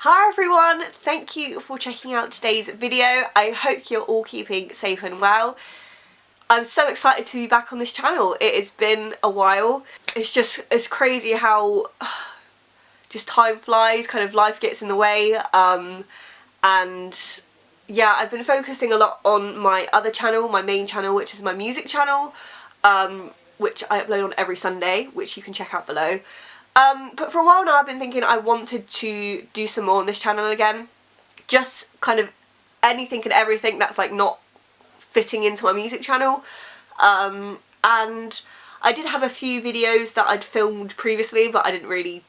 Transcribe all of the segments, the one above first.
Hi everyone, thank you for checking out today's video. I hope you're all keeping safe and well. I'm so excited to be back on this channel. It has been a while. It's crazy how just time flies, kind of life gets in the way. And yeah, I've been focusing a lot on my other channel, my main channel, which is my music channel, which I upload on every Sunday, which you can check out below. But for a while now I've been thinking I wanted to do some more on this channel again. Just kind of anything and everything that's like not fitting into my music channel. And I did have a few videos that I'd filmed previously, but I didn't really,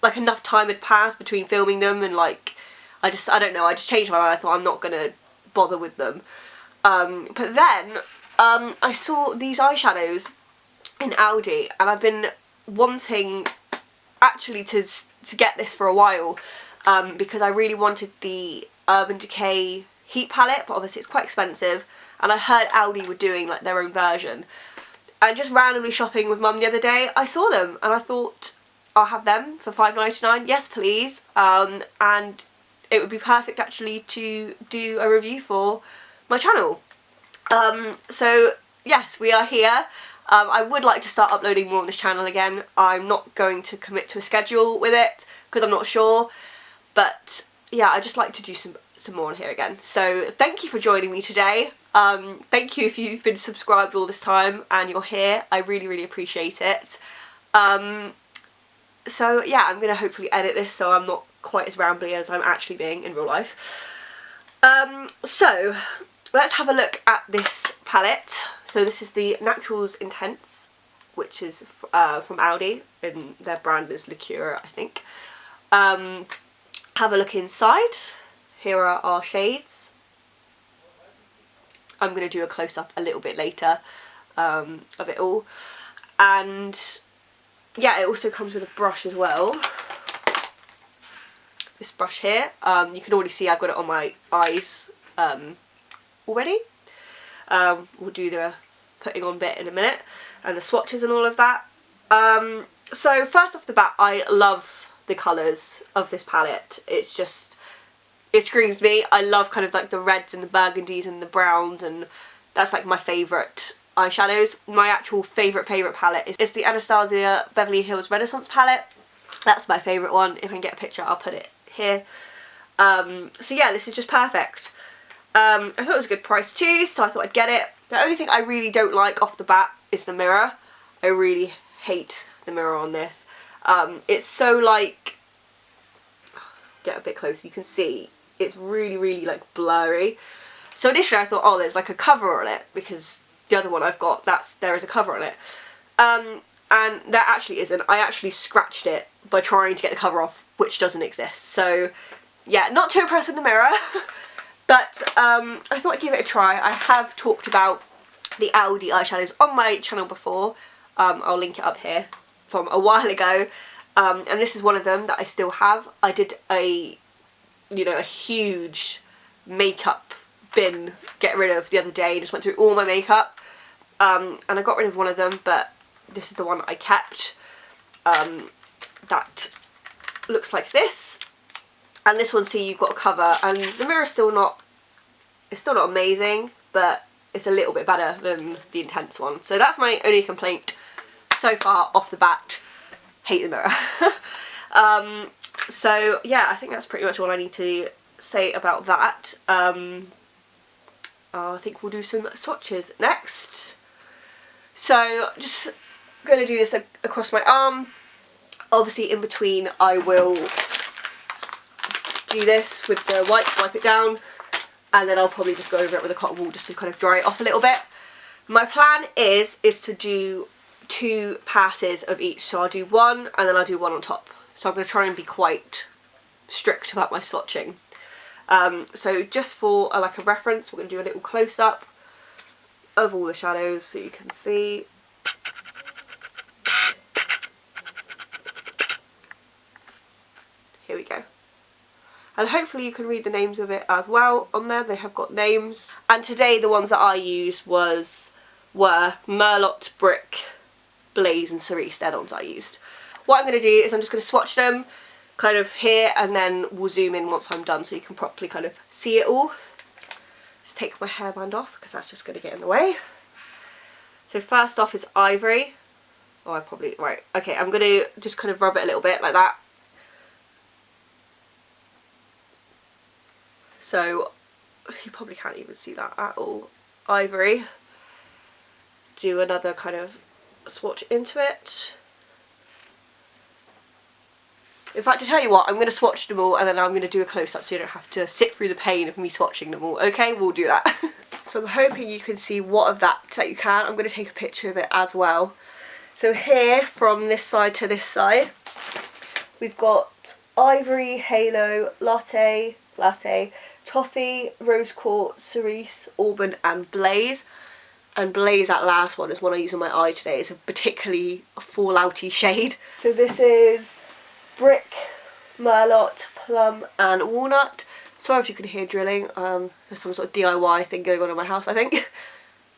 like, enough time had passed between filming them, and like, I don't know, I just changed my mind. I thought I'm not gonna bother with them. But then I saw these eyeshadows in Aldi, and I've been wanting actually to get this for a while, because I really wanted the Urban Decay heat palette, but obviously it's quite expensive, and I heard Aldi were doing like their own version. And just randomly shopping with Mum the other day, I saw them and I thought I'll have them for £5.99, yes please, and it would be perfect actually to do a review for my channel. So yes, we are here. I would like to start uploading more on this channel again. I'm not going to commit to a schedule with it because I'm not sure, but yeah, I just like to do some more on here again. So thank you for joining me today. Thank you if you've been subscribed all this time and you're here. I really appreciate it. So yeah, I'm going to hopefully edit this so I'm not quite as rambly as I'm actually being in real life. So let's have a look at this palette. So this is the Naturals Intense, which is from Aldi, and their brand is Liqueur, I think. Have a look inside. Here are our shades. I'm going to do a close-up a little bit later of it all. And yeah, it also comes with a brush as well. This brush here. You can already see I've got it on my eyes already. We'll do the putting on bit in a minute, and the swatches and all of that. So first off the bat, I love the colours of this palette. It's just, it screams me. I love kind of like the reds and the burgundies and the browns, and that's like my favourite eyeshadows. My actual favourite palette is the Anastasia Beverly Hills Renaissance palette. That's my favourite one. If I can get a picture, I'll put it here. So yeah, this is just perfect. I thought it was a good price too, so I thought I'd get it. The only thing I really don't like off the bat is the mirror. I really hate the mirror on this. It's so like, get a bit closer, you can see it's really like blurry. So initially I thought, oh, there's like a cover on it, because the other one I've got, there is a cover on it. And there actually isn't. I actually scratched it by trying to get the cover off, which doesn't exist. So yeah, not too impressed with the mirror. But I thought I'd give it a try. I have talked about the Aldi eyeshadows on my channel before. I'll link it up here, from a while ago. And this is one of them that I still have. I did a huge makeup bin get rid of the other day. Just went through all my makeup. And I got rid of one of them, but this is the one I kept. That looks like this. And this one, see, you've got a cover, and the mirror's still not, it's still not amazing, but it's a little bit better than the Intense one. So that's my only complaint so far off the bat. Hate the mirror. So yeah, I think that's pretty much all I need to say about that. I think we'll do some swatches next. So just going to do this across my arm. Obviously in between I will do this with the wipes, wipe it down, and then I'll probably just go over it with a cotton wool just to kind of dry it off a little bit. My plan is to do 2 passes of each, so I'll do one and then I'll do one on top. So I'm going to try and be quite strict about my swatching. So just for like a reference, we're going to do a little close-up of all the shadows so you can see. Here we go. And hopefully you can read the names of it as well on there. They have got names. And today the ones that I used were Merlot, Brick, Blaze and Cerise. They're the ones I used. What I'm going to do is I'm just going to swatch them, kind of here, and then we'll zoom in once I'm done so you can properly kind of see it all. Let's take my hairband off because that's just going to get in the way. So first off is Ivory. Oh, I probably, right, okay, I'm going to just kind of rub it a little bit like that. So you probably can't even see that at all. Ivory. Do another kind of swatch into it. In fact, to tell you what, I'm going to swatch them all and then I'm going to do a close-up so you don't have to sit through the pain of me swatching them all. Okay, we'll do that. So I'm hoping you can see what of that you can. I'm going to take a picture of it as well. So here, from this side to this side, we've got Ivory, Halo, Latte, Toffee, Rose Quartz, Cerise, Auburn and Blaze. And Blaze, that last one, is one I use on my eye today. It's a particularly fallouty shade. So this is Brick, Merlot, Plum and Walnut. Sorry if you can hear drilling. There's some sort of DIY thing going on in my house, I think.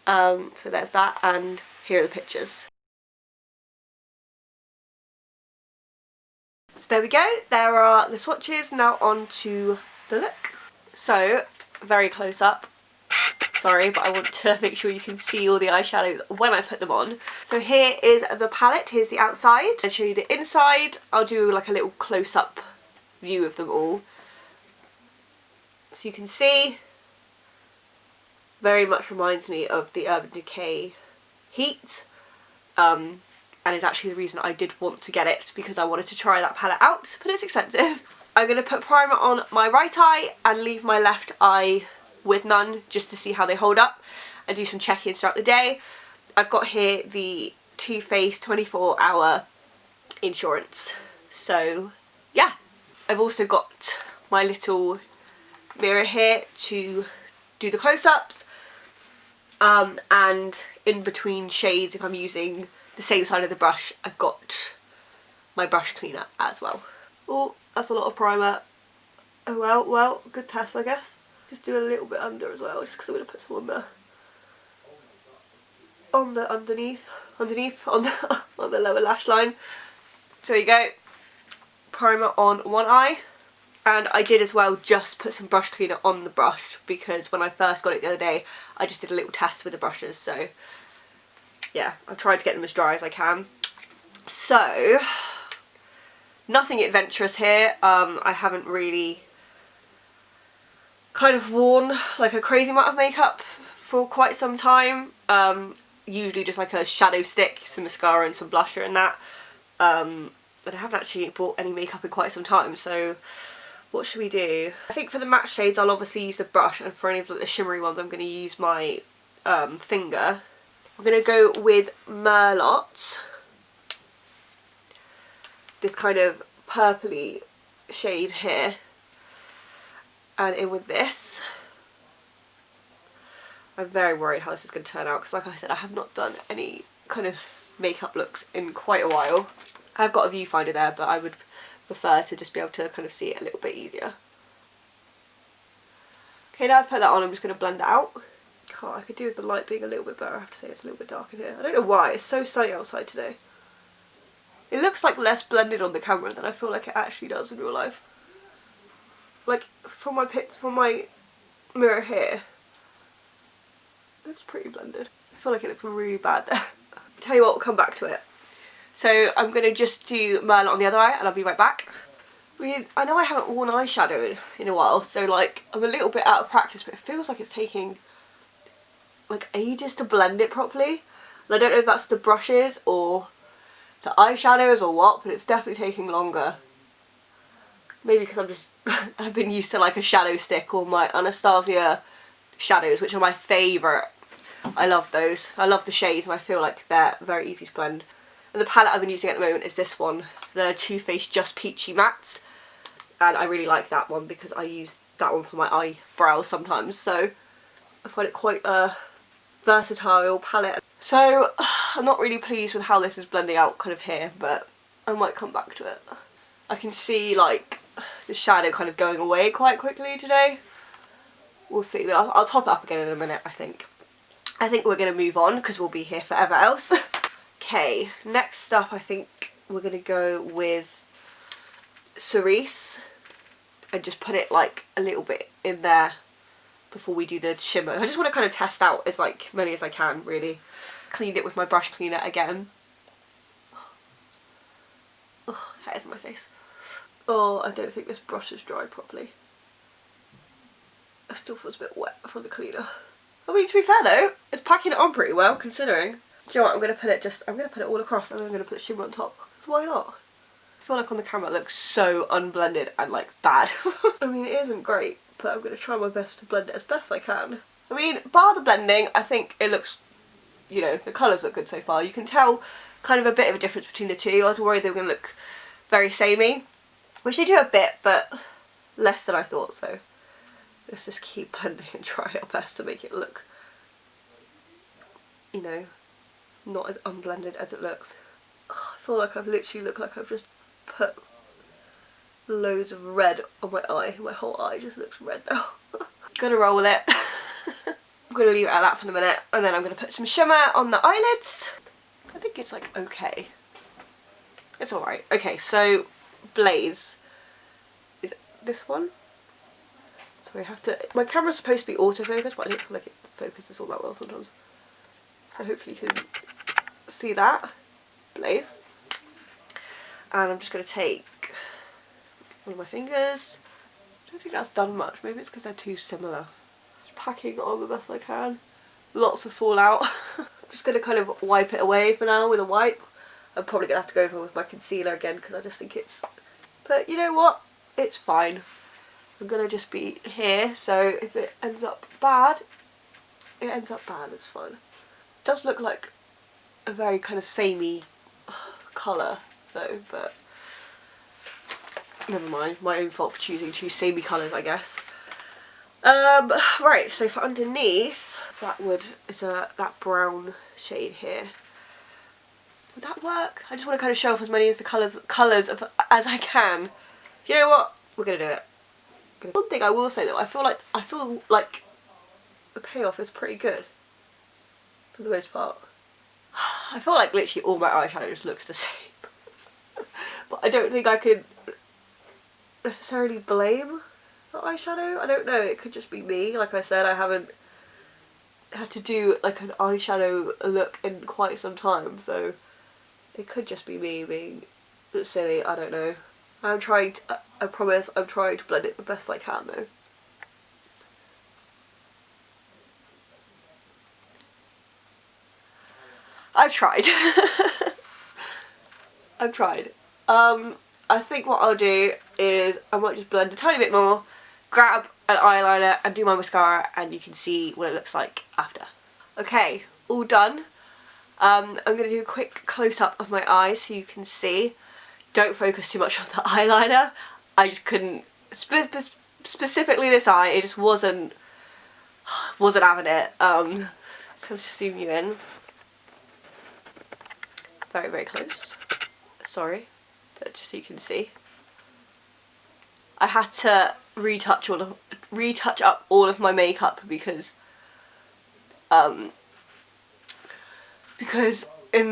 So there's that, and here are the pictures. So there we go, there are the swatches. Now on to the look. So, very close up. Sorry, but I want to make sure you can see all the eyeshadows when I put them on. So here is the palette, here's the outside. I'll show you the inside. I'll do like a little close-up view of them all. So you can see, very much reminds me of the Urban Decay Heat. And is actually the reason I did want to get it, because I wanted to try that palette out, but it's expensive. I'm going to put primer on my right eye and leave my left eye with none, just to see how they hold up and do some check-ins throughout the day. I've got here the Too Faced 24-hour insurance. So yeah, I've also got my little mirror here to do the close-ups, and in between shades, if I'm using the same side of the brush, I've got my brush cleaner as well. Oh, that's a lot of primer. Oh well, good test I guess. Just do a little bit under as well, just because I'm going to put some on the underneath on the lower lash line. So there you go, primer on one eye. And I did as well just put some brush cleaner on the brush, because when I first got it the other day I just did a little test with the brushes, so yeah, I've tried to get them as dry as I can. So nothing adventurous here. I haven't really kind of worn like a crazy amount of makeup for quite some time. Usually just like a shadow stick, some mascara and some blusher and that. But I haven't actually bought any makeup in quite some time, so what should we do? I think for the matte shades I'll obviously use the brush, and for any of the shimmery ones I'm going to use my finger. I'm going to go with Merlot, this kind of purpley shade here, and in with this. I'm very worried how this is going to turn out, because like I said, I have not done any kind of makeup looks in quite a while. I've got a viewfinder there, but I would prefer to just be able to kind of see it a little bit easier. Okay, now I've put that on, I'm just going to blend it out. God, I could do with the light being a little bit better. I have to say it's a little bit dark in here. I don't know why, it's so sunny outside today. It looks like less blended on the camera than I feel like it actually does in real life. Like from my mirror here, it's pretty blended. I feel like it looks really bad there. Tell you what, we'll come back to it. So I'm going to just do Merlot on the other eye and I'll be right back. I mean, I know I haven't worn eyeshadow in a while, so like I'm a little bit out of practice, but it feels like it's taking like ages to blend it properly. And I don't know if that's the brushes or the eyeshadows or what, but it's definitely taking longer. Maybe because I'm just I've been used to like a shadow stick or my Anastasia shadows, which are my favourite. I love those. I love the shades and I feel like they're very easy to blend. And the palette I've been using at the moment is this one, the Too Faced Just Peachy Mattes. And I really like that one because I use that one for my eyebrows sometimes. So I find it quite a versatile palette. So I'm not really pleased with how this is blending out kind of here, but I might come back to it. I can see like the shadow kind of going away quite quickly today. We'll see. I'll top it up again in a minute, I think. I think we're going to move on because we'll be here forever else. Okay, next up I think we're going to go with cerise and just put it like a little bit in there before we do the shimmer. I just want to kind of test out as like many as I can, really. Cleaned it with my brush cleaner again. Oh, hairs on my face. Oh, I don't think this brush is dried properly. It still feels a bit wet from the cleaner. I mean, to be fair though, it's packing it on pretty well considering. Do you know what, I'm going to put it all across and I'm going to put shimmer on top. So why not? I feel like on the camera it looks so unblended and like bad. I mean, it isn't great, but I'm going to try my best to blend it as best I can. I mean, bar the blending, I think it looks, you know, the colours look good so far. You can tell kind of a bit of a difference between the two. I was worried they were going to look very samey, which they do a bit, but less than I thought, so let's just keep blending and try our best to make it look, you know, not as unblended as it looks. Oh, I feel like I've literally looked like I've just put loads of red on my eye. My whole eye just looks red now. Gonna roll with it. I'm gonna leave it at that for a minute and then I'm gonna put some shimmer on the eyelids. I think it's like okay. It's alright. Okay, so Blaze. Is it this one? So I have to, my camera's supposed to be autofocus, but I don't feel like it focuses all that well sometimes. So hopefully you can see that. Blaze. And I'm just going to take one of my fingers. I don't think that's done much. Maybe it's because they're too similar. Just packing it on the best I can. Lots of fallout. I'm just going to kind of wipe it away for now with a wipe. I'm probably going to have to go over with my concealer again because I just think it's... But you know what? It's fine. I'm going to just be here, so if it ends up bad, it ends up bad, it's fine. It does look like a very kind of samey colour though, but never mind. My own fault for choosing two samey colours, I guess. Right, so for underneath, that brown shade here. Would that work? I just want to kind of show off as many as the colours as I can. Do you know what? We're going to do it. One thing I will say though, I feel like the payoff is pretty good for the most part. I feel like literally all my eyeshadow just looks the same. But I don't think I could necessarily blame the eyeshadow. I don't know, it could just be me. Like I said, I haven't had to do like an eyeshadow look in quite some time, so it could just be me being silly, I don't know. I'm trying to, I promise I'm trying to blend it the best I can though. I've tried. I've tried. I think what I'll do is I might just blend a tiny bit more, grab an eyeliner and do my mascara, and you can see what it looks like after. Okay, all done. I'm going to do a quick close-up of my eyes so you can see. Don't focus too much on the eyeliner. I just couldn't, specifically this eye, it just wasn't having it. So let's just zoom you in. Very, very close. Sorry, but just so you can see. I had to retouch up all of my makeup because in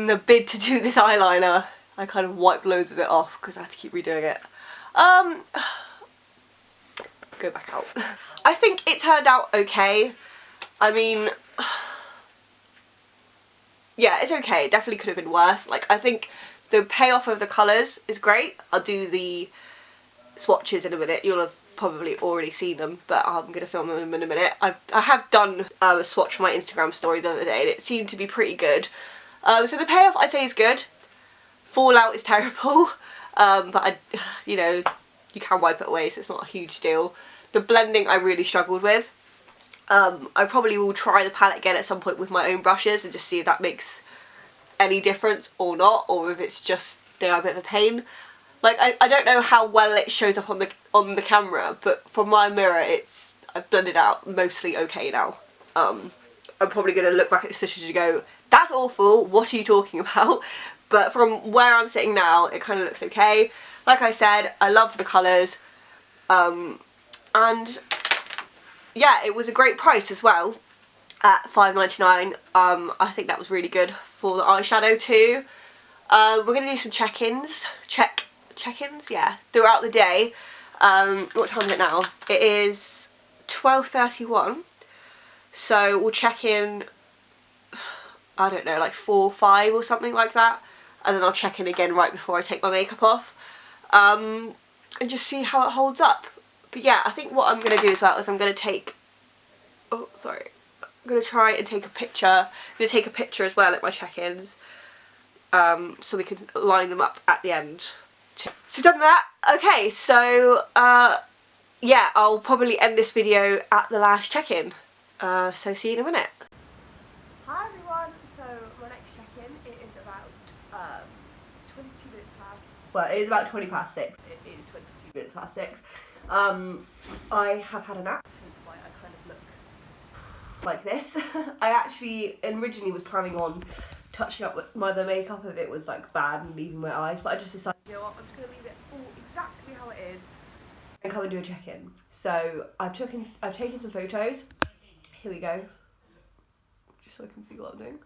the bid to do this eyeliner, I kind of wiped loads of it off because I had to keep redoing it. Go back out. I think it turned out okay. I mean, yeah, it's okay. It definitely could have been worse. Like, I think the payoff of the colours is great. I'll do the swatches in a minute. You'll have probably already seen them, but I'm going to film them in a minute. I have done a swatch for my Instagram story the other day and it seemed to be pretty good. So the payoff I'd say is good. Fallout is terrible, but you know, you can wipe it away, so it's not a huge deal. The blending I really struggled with. I probably will try the palette again at some point with my own brushes and just see if that makes any difference or not, or if it's just they are a bit of a pain. Like I don't know how well it shows up on the camera, but from my mirror I've blended out mostly okay now. I'm probably going to look back at this footage and go, that's awful, what are you talking about? But from where I'm sitting now, it kind of looks okay. Like I said, I love the colours. And yeah, it was a great price as well at £5.99. I think that was really good for the eyeshadow too. We're going to do some check-ins. check-ins, yeah, throughout the day. What time is it now? It is 12:31, so we'll check in, I don't know, like 4 or 5 or something like that, and then I'll check in again right before I take my makeup off, and just see how it holds up. But yeah, I think what I'm going to do as well is I'm going to take, oh sorry, I'm going to try and take a picture. I'm going to take a picture as well at my check-ins, so we can line them up at the end. So we've done that. Okay, so yeah, I'll probably end this video at the last check-in. So see you in a minute. Hi everyone, so my next check-in, it is about 22 minutes past. Well, it is about 20 past 6. It is 22 minutes past 6. I have had a nap, hence why I kind of look like this. I actually originally was planning on touching up the makeup if it was like bad and leaving my eyes, but I just decided, you know what, I'm just going to leave it all exactly how it is and come and do a check-in. So I've taken some photos. Here we go, just so I can see what I'm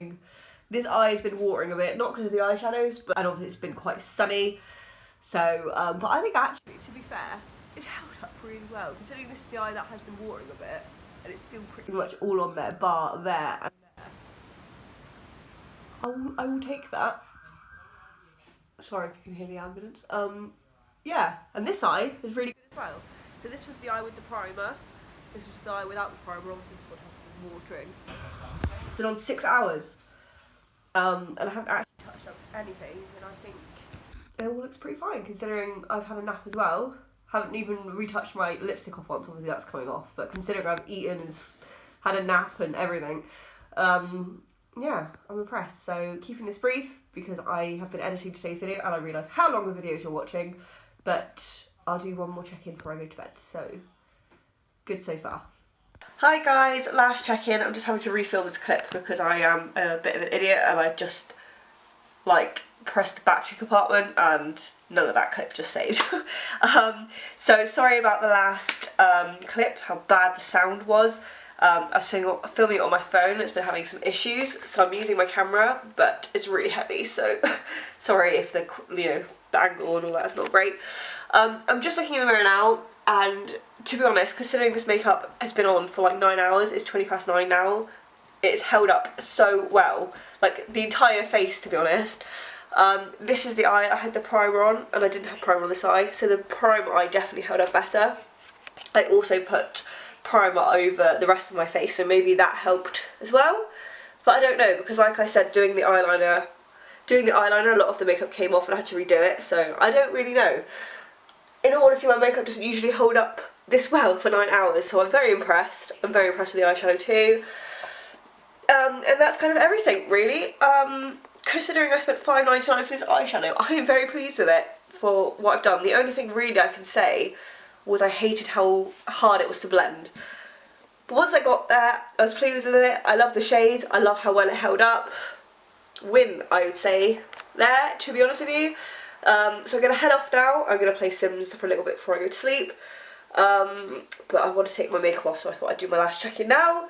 doing. This eye has been watering a bit, not because of the eyeshadows, but and obviously it's been quite sunny. So, but I think actually, to be fair, it's held up really well, considering this is the eye that has been watering a bit, and it's still pretty much all on there, bar there and there. I will take that. Sorry if you can hear the ambulance. Yeah, and this eye is really good as well. So this was the eye with the primer. This was the eye without the primer. Obviously this one has been watering. It's been on 6 hours. And I haven't actually touched up anything, and I think it all looks pretty fine considering I've had a nap as well. Haven't even retouched my lipstick off once, obviously that's coming off, but considering I've eaten and had a nap and everything, yeah, I'm impressed. So keeping this brief because I have been editing today's video and I realise how long the videos you're watching, but I'll do one more check-in before I go to bed, so good so far. Hi guys, last check-in. I'm just having to refilm this clip because I am a bit of an idiot and I just like pressed the battery compartment and none of that clip just saved. So sorry about the last clip, how bad the sound was. I was filming it on my phone, it's been having some issues, so I'm using my camera, but it's really heavy, so sorry if the, you know, the angle and all that is not great. I'm just looking in the mirror now, and to be honest, considering this makeup has been on for like 9 hours, it's 20 past 9 now, it's held up so well, like the entire face, to be honest. This is the eye I had the primer on, and I didn't have primer on this eye, so the primer eye definitely held up better. I also put primer over the rest of my face, so maybe that helped as well, but I don't know, because like I said, doing the eyeliner, a lot of the makeup came off and I had to redo it, so I don't really know. In all honesty, my makeup doesn't usually hold up this well for 9 hours, so I'm very impressed. I'm very impressed with the eyeshadow too. And that's kind of everything, really. Considering I spent £5.99 for this eyeshadow, I am very pleased with it for what I've done. The only thing really I can say was I hated how hard it was to blend. But once I got there, I was pleased with it. I love the shades. I love how well it held up. Win, I would say, there, to be honest with you. So I'm going to head off now. I'm going to play Sims for a little bit before I go to sleep. But I want to take my makeup off, so I thought I'd do my last check-in now.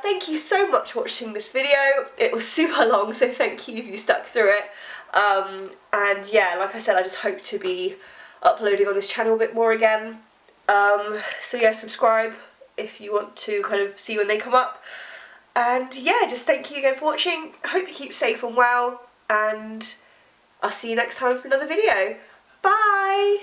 Thank you so much for watching this video. It was super long, so thank you if you stuck through it. And yeah, like I said, I just hope to be uploading on this channel a bit more again. So yeah, subscribe if you want to kind of see when they come up. And yeah, just thank you again for watching. Hope you keep safe and well, and I'll see you next time for another video. Bye!